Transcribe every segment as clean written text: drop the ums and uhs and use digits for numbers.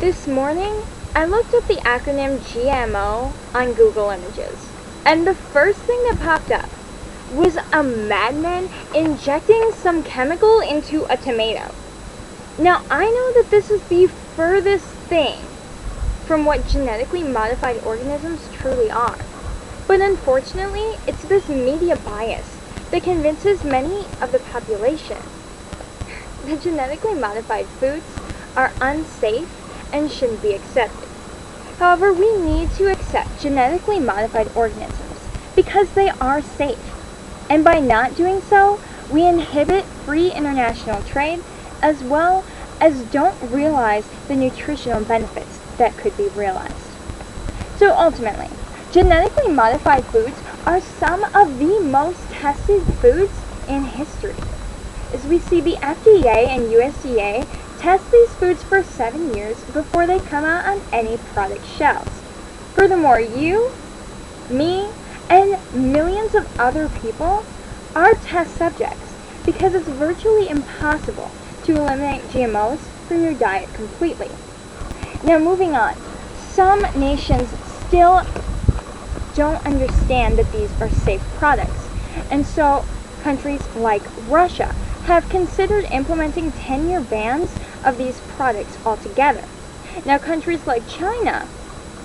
This morning, I looked up the acronym GMO on Google Images, and the first thing that popped up was a madman injecting some chemical into a tomato. Now, I know that this is the furthest thing from what genetically modified organisms truly are, but unfortunately, it's this media bias that convinces many of the population that genetically modified foods are unsafe and shouldn't be accepted. However, we need to accept genetically modified organisms because they are safe. And by not doing so, we inhibit free international trade as well as don't realize the nutritional benefits that could be realized. So ultimately, genetically modified foods are some of the most tested foods in history. As we see, the FDA and USDA test these foods for 7 years before they come out on any product shelves. Furthermore, you, me, and millions of other people are test subjects because it's virtually impossible to eliminate GMOs from your diet completely. Now moving on, some nations still don't understand that these are safe products, and so countries like Russia have considered implementing 10-year bans of these products altogether. Now, countries like China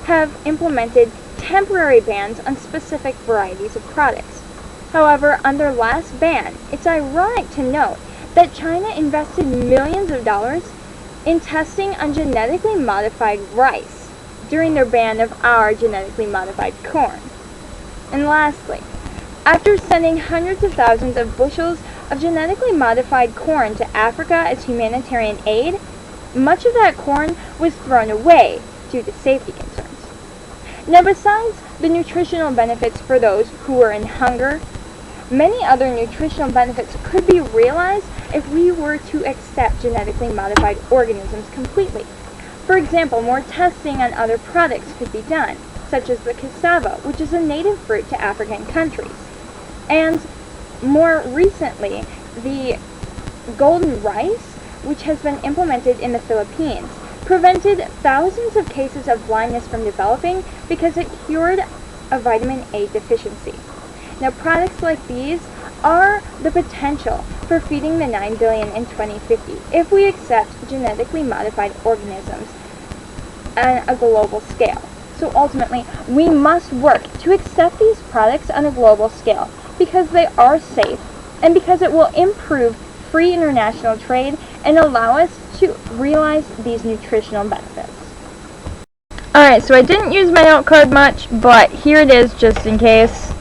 have implemented temporary bans on specific varieties of products. However, on their last ban, it's ironic to note that China invested millions of dollars in testing on genetically modified rice during their ban of our genetically modified corn. And lastly, after sending hundreds of thousands of bushels of genetically modified corn to Africa as humanitarian aid, much of that corn was thrown away due to safety concerns. Now, besides the nutritional benefits for those who are in hunger, many other nutritional benefits could be realized if we were to accept genetically modified organisms completely. For example, more testing on other products could be done, such as the cassava, which is a native fruit to African countries. And more recently, the golden rice, which has been implemented in the Philippines, prevented thousands of cases of blindness from developing because it cured a vitamin A deficiency. Now, products like these are the potential for feeding the 9 billion in 2050 if we accept genetically modified organisms on a global scale. So ultimately, we must work to accept these products on a global scale because they are safe and because it will improve free international trade and allow us to realize these nutritional benefits. Alright, so I didn't use my note card much, but here it is just in case.